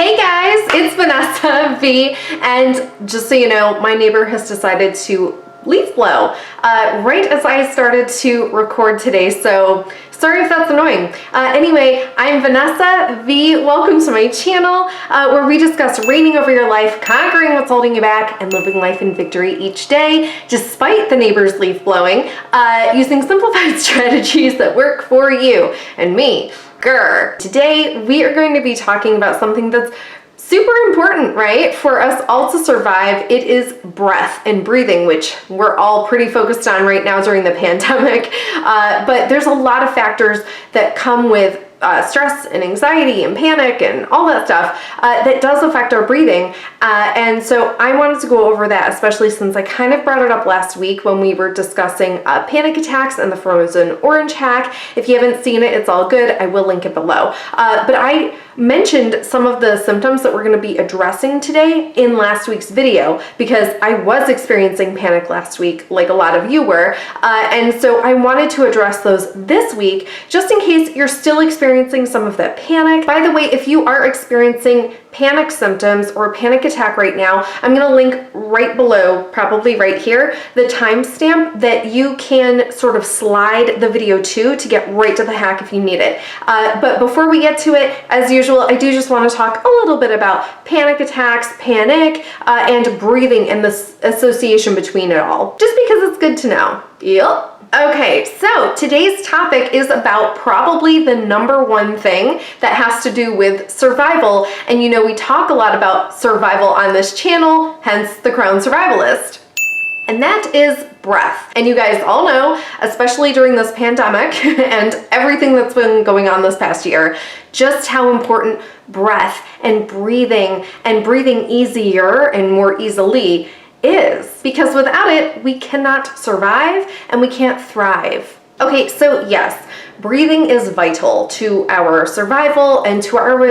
Hey guys, it's Vanessa V, and just so you know, my neighbor has decided to leaf blow right as I started to record today, so sorry if that's annoying. Anyway, I'm Vanessa V. Welcome to my channel where we discuss reigning over your life, conquering what's holding you back, and living life in victory each day, despite the neighbor's leaf blowing, using simplified strategies that work for you and me. Grr. Today, we are going to be talking about something that's super important, right? For us all to survive. It is breath and breathing, which we're all pretty focused on right now during the pandemic. But there's a lot of factors that come with stress and anxiety and panic and all that stuff that does affect our breathing. And so I wanted to go over that, especially since I kind of brought it up last week when we were discussing panic attacks and the frozen orange hack. If you haven't seen it, it's all good. I will link it below. But I mentioned some of the symptoms that we're going to be addressing today in last week's video because I was experiencing panic last week, like a lot of you were. And so I wanted to address those this week, just in case you're still experiencing some of that panic. By the way, if you are experiencing panic symptoms or panic attack right now, I'm going to link right below, probably right here, the timestamp that you can sort of slide the video to get right to the hack if you need it. But before we get to it, as usual, I do just want to talk a little bit about panic attacks, panic, and breathing and the association between it all, just because it's good to know. Yep. Okay, so today's topic is about probably the number one thing that has to do with survival. And you know, we talk a lot about survival on this channel, hence the Crown Survivalist. And that is breath. And you guys all know, especially during this pandemic and everything that's been going on this past year, just how important breath and breathing easier and more easily is, because without it, we cannot survive and we can't thrive. Okay, so yes, breathing is vital to our survival and to our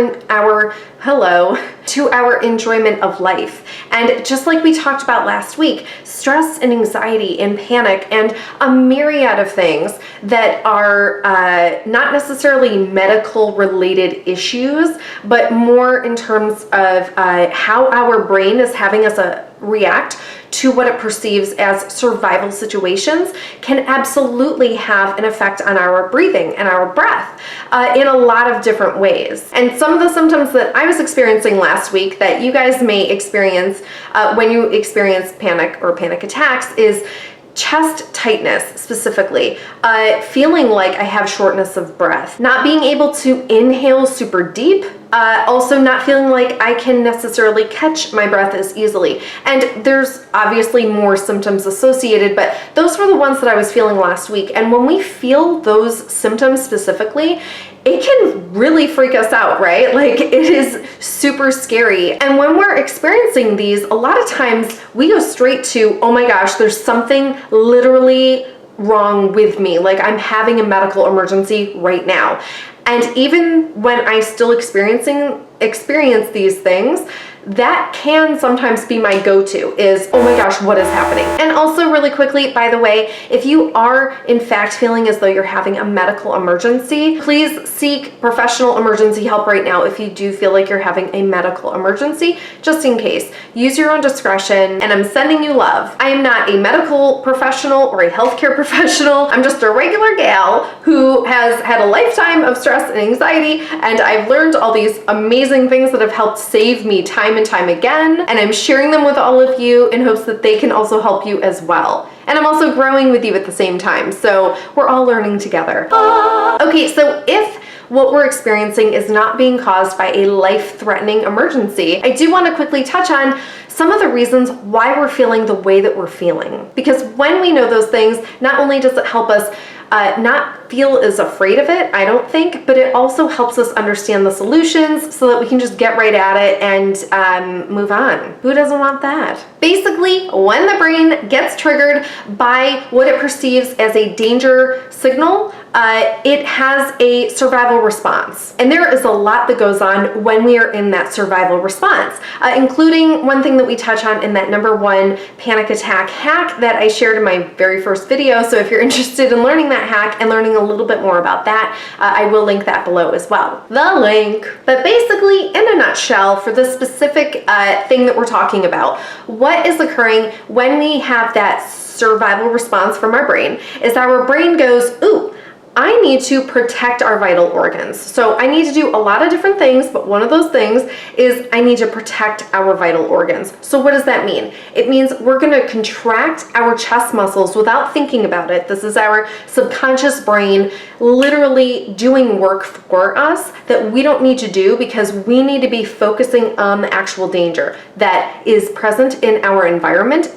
enjoyment of life. And just like we talked about last week, stress and anxiety and panic and a myriad of things that are not necessarily medical related issues, but more in terms of how our brain is having us react to what it perceives as survival situations can absolutely have an effect on our breathing and our breath in a lot of different ways. And some of the symptoms that I was experiencing last week that you guys may experience when you experience panic or panic attacks is chest tightness, specifically, feeling like I have shortness of breath, not being able to inhale super deep, also not feeling like I can necessarily catch my breath as easily. And there's obviously more symptoms associated, but those were the ones that I was feeling last week. And when we feel those symptoms specifically, it can really freak us out, right? Like, it is super scary. And when we're experiencing these, a lot of times we go straight to, oh my gosh, there's something literally wrong with me. Like, I'm having a medical emergency right now. And even when I still experience these things, that can sometimes be my go-to is, oh my gosh, what is happening? And also really quickly, by the way, if you are in fact feeling as though you're having a medical emergency, please seek professional emergency help right now if you do feel like you're having a medical emergency, just in case. Use your own discretion, and I'm sending you love. I am not a medical professional or a healthcare professional. I'm just a regular gal who has had a lifetime of stress and anxiety, and I've learned all these amazing things that have helped save me time and time again, and I'm sharing them with all of you in hopes that they can also help you as well. And I'm also growing with you at the same time, so we're all learning together. Okay, so if what we're experiencing is not being caused by a life-threatening emergency, I do want to quickly touch on some of the reasons why we're feeling the way that we're feeling. Because when we know those things, not only does it help us not feel as afraid of it, I don't think, but it also helps us understand the solutions so that we can just get right at it and move on. Who doesn't want that? Basically, when the brain gets triggered by what it perceives as a danger signal, it has a survival response. And there is a lot that goes on when we are in that survival response, including one thing that we touch on in that #1 panic attack hack that I shared in my very first video. So if you're interested in learning that hack and learning a little bit more about that, I will link that below as well. The link. But basically, in a nutshell, for the specific thing that we're talking about, what is occurring when we have that survival response from our brain is our brain goes, ooh, I need to protect our vital organs. So I need to do a lot of different things, but one of those things is I need to protect our vital organs. So what does that mean? It means we're going to contract our chest muscles without thinking about it. This is our subconscious brain literally doing work for us that we don't need to do because we need to be focusing on the actual danger that is present in our environment,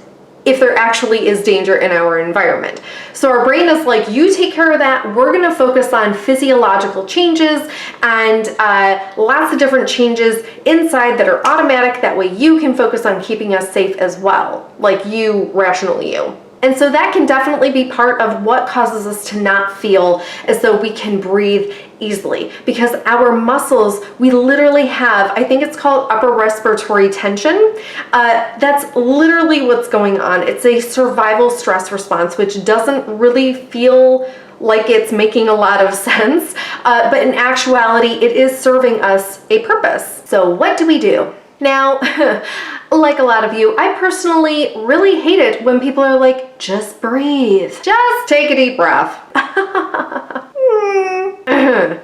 if there actually is danger in our environment. So our brain is like, you take care of that. We're gonna focus on physiological changes and lots of different changes inside that are automatic. That way you can focus on keeping us safe as well, like you, rational you. And so that can definitely be part of what causes us to not feel as though we can breathe easily, because our muscles, we literally have, I think it's called upper respiratory tension. That's literally what's going on. It's a survival stress response, which doesn't really feel like it's making a lot of sense, but in actuality, it is serving us a purpose. So what do we do? Now, like a lot of you, I personally really hate it when people are like, just breathe. Just take a deep breath. Nope,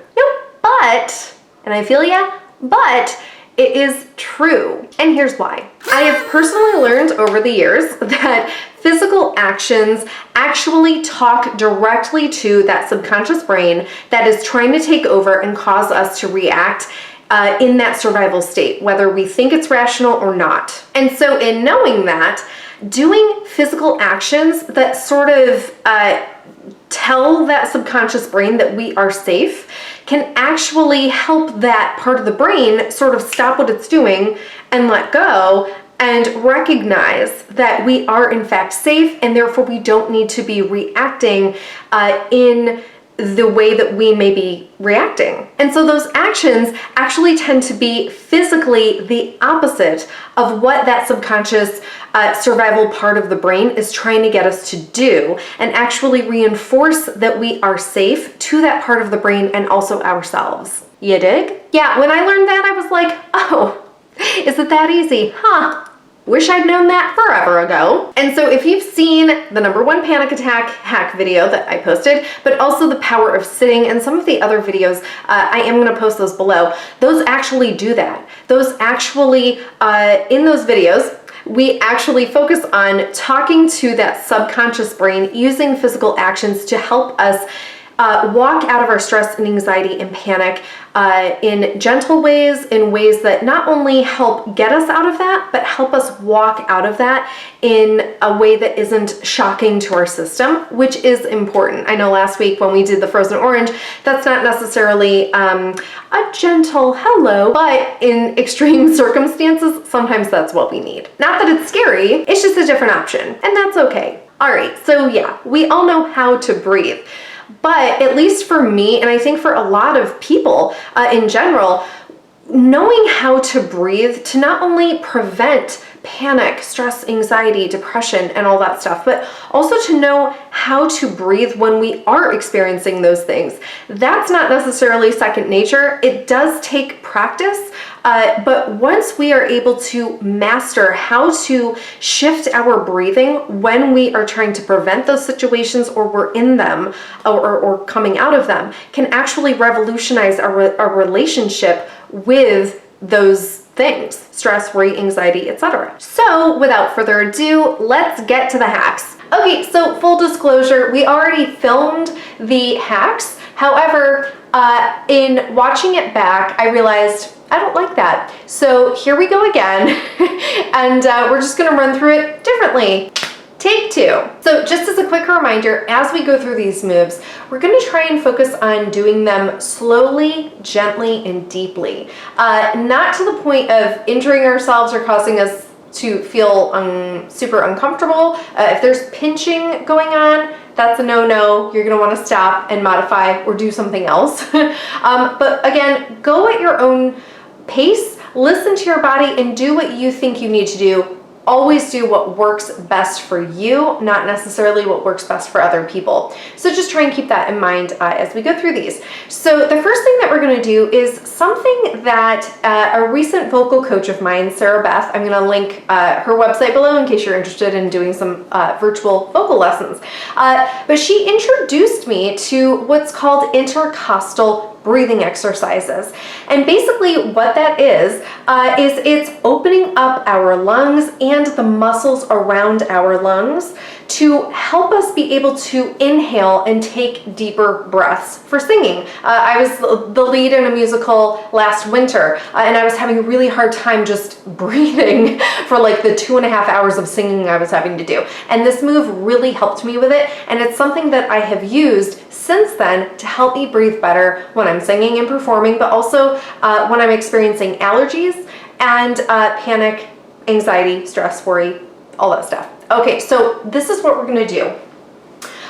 but, and I feel ya, but it is true. And here's why. I have personally learned over the years that physical actions actually talk directly to that subconscious brain that is trying to take over and cause us to react in that survival state, whether we think it's rational or not. And so in knowing that, doing physical actions that sort of tell that subconscious brain that we are safe can actually help that part of the brain sort of stop what it's doing and let go and recognize that we are in fact safe, and therefore we don't need to be reacting in the way that we may be reacting. And so those actions actually tend to be physically the opposite of what that subconscious survival part of the brain is trying to get us to do, and actually reinforce that we are safe to that part of the brain and also ourselves. You dig? Yeah, when I learned that, I was like, oh, is it that easy? Huh. Wish I'd known that forever ago. And so if you've seen the #1 panic attack hack video that I posted, but also the power of sitting and some of the other videos, I am gonna post those below. Those actually do that. Those actually, in those videos, we actually focus on talking to that subconscious brain using physical actions to help us walk out of our stress and anxiety and panic in gentle ways, in ways that not only help get us out of that, but help us walk out of that in a way that isn't shocking to our system, which is important. I know last week when we did the frozen orange, that's not necessarily a gentle hello, but in extreme circumstances, sometimes that's what we need. Not that it's scary, it's just a different option, and that's okay. All right, so yeah, we all know how to breathe. But at least for me, and I think for a lot of people in general, knowing how to breathe to not only prevent panic, stress, anxiety, depression, and all that stuff, but also to know how to breathe when we are experiencing those things. That's not necessarily second nature. It does take practice, but once we are able to master how to shift our breathing when we are trying to prevent those situations, or we're in them, or coming out of them, can actually revolutionize our relationship with those things: stress, worry, anxiety, etc. So without further ado, let's get to the hacks. Okay, so full disclosure, we already filmed the hacks. However, in watching it back, I realized I don't like that. So here we go again, and we're just gonna run through it differently. Take 2. So just as a quick reminder, as we go through these moves, we're going to try and focus on doing them slowly, gently, and deeply. Not to the point of injuring ourselves or causing us to feel super uncomfortable. If there's pinching going on, that's a no-no. You're gonna wanna stop and modify or do something else. But again, go at your own pace, listen to your body and do what you think you need to do. Always do what works best for you, not necessarily what works best for other people. So just try and keep that in mind as we go through these. So the first thing that we're going to do is something that a recent vocal coach of mine, Sarah Beth, I'm going to link her website below in case you're interested in doing some virtual vocal lessons. But she introduced me to what's called intercostal breathing exercises. And basically what that is it's opening up our lungs and the muscles around our lungs to help us be able to inhale and take deeper breaths for singing. I was the lead in a musical last winter, and I was having a really hard time just breathing for like the 2.5 hours of singing I was having to do. And this move really helped me with it, and it's something that I have used since then to help me breathe better when I'm singing and performing, but also when I'm experiencing allergies and panic, anxiety, stress, worry, all that stuff. Okay, so this is what we're gonna do.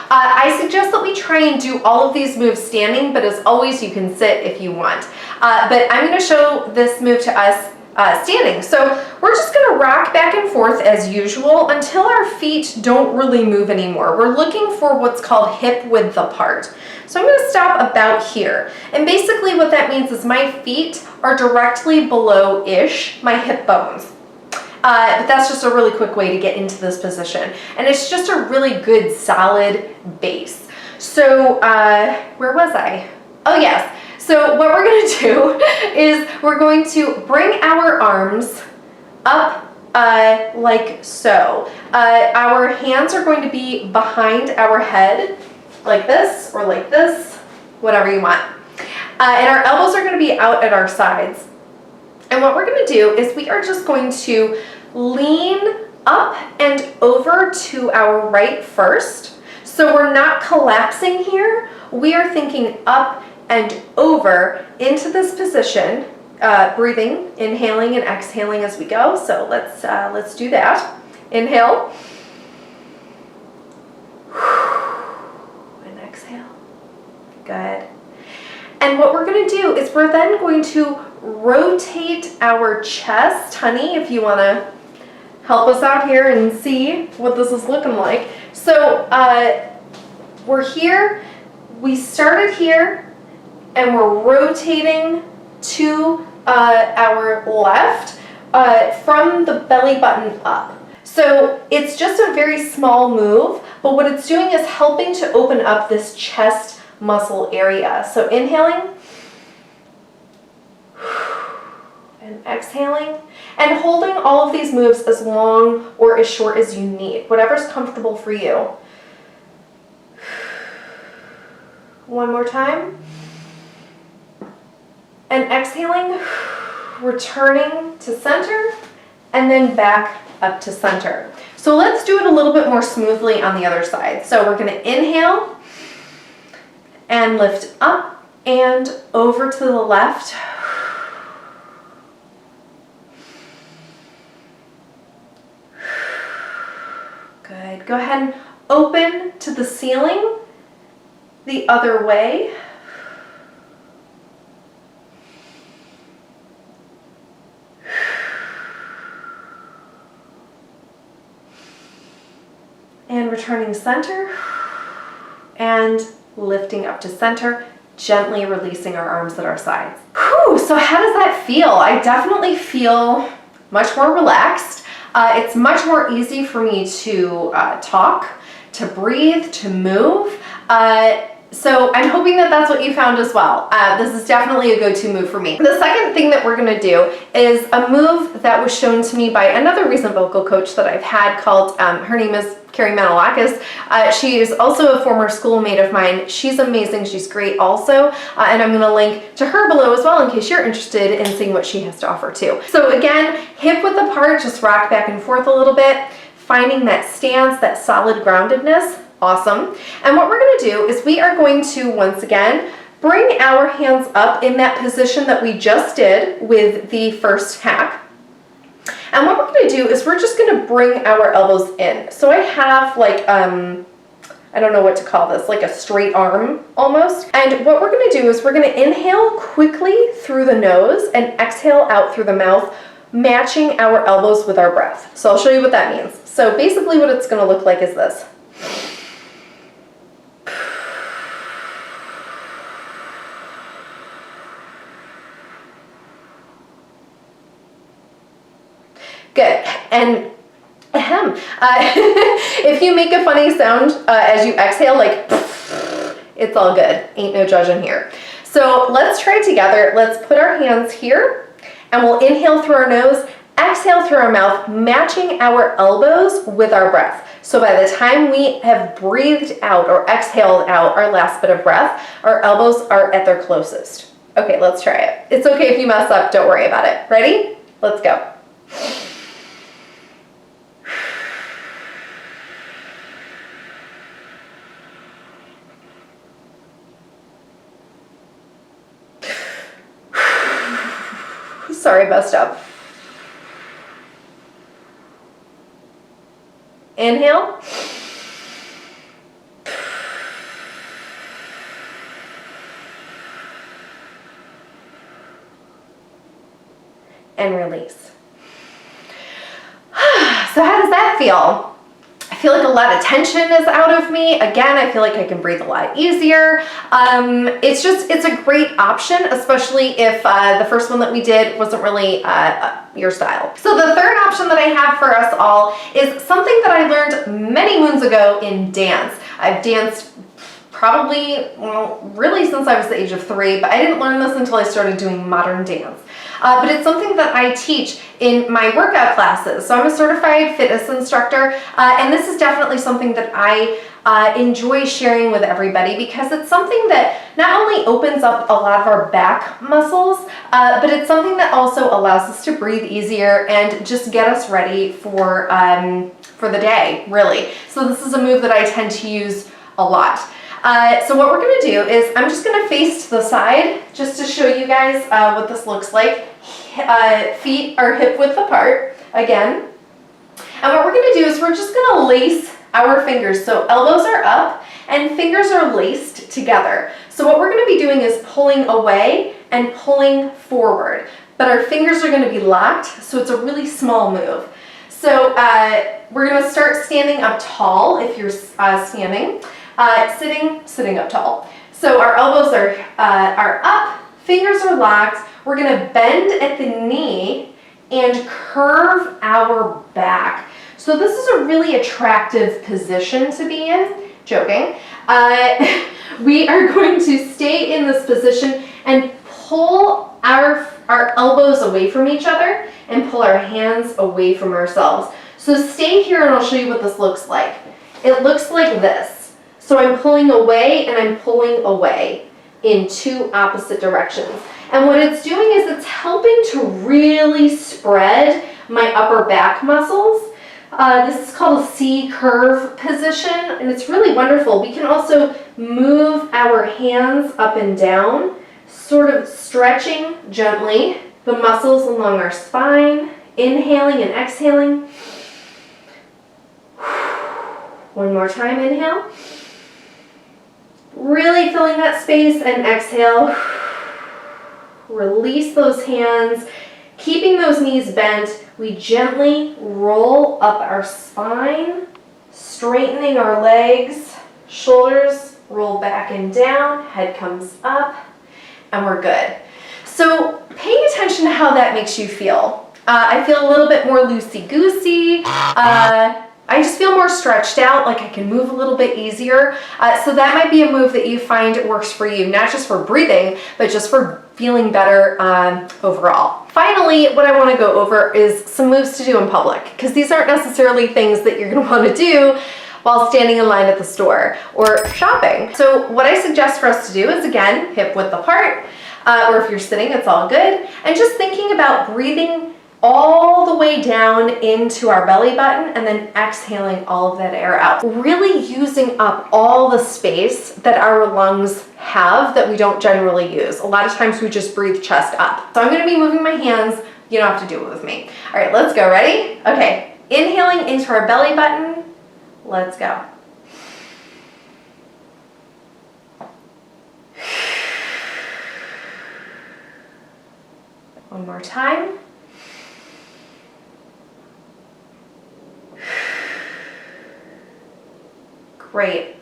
I suggest that we try and do all of these moves standing, but as always, you can sit if you want. But I'm gonna show this move to us standing. So we're just gonna rock back and forth as usual until our feet don't really move anymore. We're looking for what's called hip width apart. So I'm gonna stop about here. And basically what that means is my feet are directly below-ish my hip bones. But that's just a really quick way to get into this position. And it's just a really good solid base. So where was I? Oh yes. So what we're going to do is we're going to bring our arms up like so. Our hands are going to be behind our head like this or like this, whatever you want. And our elbows are going to be out at our sides. And what we're going to do is we are just going to lean up and over to our right first. So we're not collapsing here. We are thinking up and over into this position, breathing, inhaling and exhaling as we go. So let's do that. Inhale. And exhale. Good. And what we're going to do is we're then going to rotate our chest. Honey, if you want to help us out here and see what this is looking like. So we're here, we started here, and we're rotating to our left from the belly button up. So it's just a very small move, but what it's doing is helping to open up this chest muscle area. So inhaling and exhaling and holding all of these moves as long or as short as you need, whatever's comfortable for you. One more time. And exhaling, returning to center, and then back up to center. So let's do it a little bit more smoothly on the other side. So we're going to inhale and lift up and over to the left. Good. Go ahead and open to the ceiling the other way. And returning center and lifting up to center, gently releasing our arms at our sides. Whew, so how does that feel? I definitely feel much more relaxed. It's much more easy for me to talk, to breathe, to move. So I'm hoping that that's what you found as well. This is definitely a go-to move for me. The second thing that we're gonna do is a move that was shown to me by another recent vocal coach that I've had called, her name is Carrie Manolakis. She is also a former schoolmate of mine. She's amazing, she's great also. And I'm gonna link to her below as well in case you're interested in seeing what she has to offer too. So again, hip width apart, just rock back and forth a little bit, finding that stance, that solid groundedness. Awesome. And what we're going to do is we are going to, once again, bring our hands up in that position that we just did with the first hack. And what we're going to do is we're just going to bring our elbows in. So I have like, I don't I don't know what to call this, like a straight arm almost. And what we're gonna do is we're gonna inhale quickly through the nose and exhale out through the mouth, matching our elbows with our breath. So I'll show you what that means. So basically what it's gonna look like is this. Good. And if you make a funny sound as you exhale, like it's all good. Ain't no judging here. So let's try together. Let's put our hands here and we'll inhale through our nose, exhale through our mouth, matching our elbows with our breath. So by the time we have breathed out or exhaled out our last bit of breath, our elbows are at their closest. Okay, let's try it. It's okay if you mess up, don't worry about it. Ready? Let's go. Sorry, messed up. Inhale. And release. So how does that feel? I feel like a lot of tension is out of me. Again, I feel like I can breathe a lot easier. It's a great option, especially if the first one that we did wasn't really your style. So the third option that I have for us all is something that I learned many moons ago in dance. I've danced probably, well, really since I was the age of 3, but I didn't learn this until I started doing modern dance. But it's something that I teach in my workout classes. So I'm a certified fitness instructor, and this is definitely something that I enjoy sharing with everybody because it's something that not only opens up a lot of our back muscles, but it's something that also allows us to breathe easier and just get us ready for the day, really. So this is a move that I tend to use a lot. So what we're going to do is I'm just going to face to the side just to show you guys what this looks like. Feet are hip width apart again. And what we're going to do is we're just going to lace our fingers. So elbows are up and fingers are laced together. So what we're going to be doing is pulling away and pulling forward. But our fingers are going to be locked, so it's a really small move. So we're going to start standing up tall if you're standing. Sitting up tall. So our elbows are up, fingers are locked. We're gonna bend at the knee and curve our back. So this is a really attractive position to be in. Joking. We are going to stay in this position and pull our elbows away from each other and pull our hands away from ourselves. So stay here and I'll show you what this looks like. It looks like this. So I'm pulling away and I'm pulling away in two opposite directions. And what it's doing is it's helping to really spread my upper back muscles. This is called a C curve position and it's really wonderful. We can also move our hands up and down, sort of stretching gently the muscles along our spine, inhaling and exhaling. One more time, inhale. Really filling that space and exhale. Release those hands. Keeping those knees bent, we gently roll up our spine, straightening our legs, shoulders roll back and down, head comes up, and we're good. So paying attention to how that makes you feel. I feel a little bit more loosey-goosey. I just feel more stretched out, like I can move a little bit easier. So that might be a move that you find works for you, not just for breathing, but just for feeling better overall. Finally, what I want to go over is some moves to do in public, because these aren't necessarily things that you're going to want to do while standing in line at the store or shopping. So what I suggest for us to do is, again, hip width apart, or if you're sitting, it's all good, and just thinking about breathing all the way down into our belly button and then exhaling all of that air out. Really using up all the space that our lungs have that we don't generally use. A lot of times we just breathe chest up. So I'm going to be moving my hands. You don't have to do it with me. All right, let's go. Ready? Okay, inhaling into our belly button. Let's go. One more time. Great.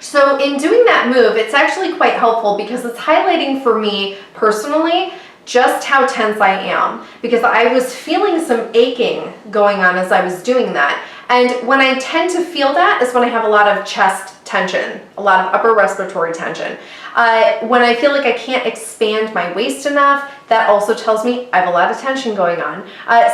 So in doing that move, it's actually quite helpful because it's highlighting for me personally just how tense I am, because I was feeling some aching going on as I was doing that. And when I tend to feel that is when I have a lot of chest tension, a lot of upper respiratory tension. When I feel like I can't expand my waist enough, that also tells me I have a lot of tension going on.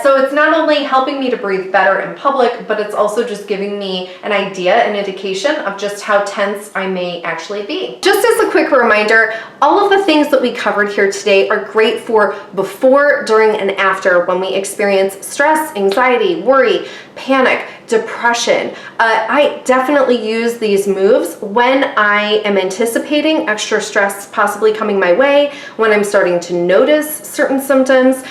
So it's not only helping me to breathe better in public, but it's also just giving me an idea, an indication of just how tense I may actually be. Just as a quick reminder, all of the things that we covered here today are great for before, during, and after when we experience stress, anxiety, worry, panic, depression. I definitely use these moves when I am anticipating extra stress possibly coming my way, when I'm starting to notice certain symptoms,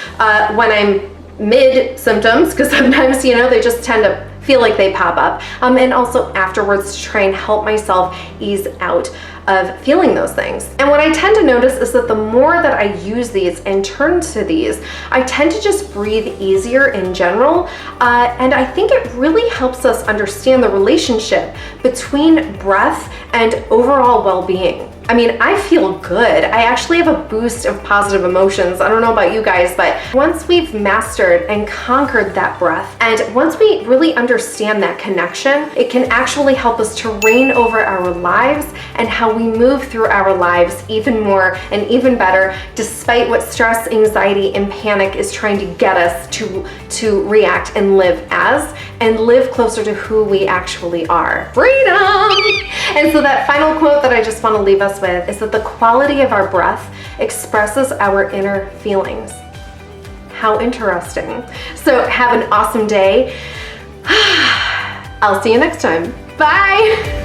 when I'm mid-symptoms, because sometimes, they just tend to feel like they pop up, and also afterwards to try and help myself ease out of feeling those things. And what I tend to notice is that the more that I use these and turn to these, I tend to just breathe easier in general, and I think it really helps us understand the relationship between breath and overall well-being. I mean, I feel good. I actually have a boost of positive emotions. I don't know about you guys, but once we've mastered and conquered that breath, and once we really understand that connection, it can actually help us to reign over our lives and how we move through our lives even more and even better, despite what stress, anxiety, and panic is trying to get us to react and live as, and live closer to who we actually are. Freedom! And so that final quote that I just want to leave us with is that the quality of our breath expresses our inner feelings. How interesting. So have an awesome day. I'll see you next time. Bye!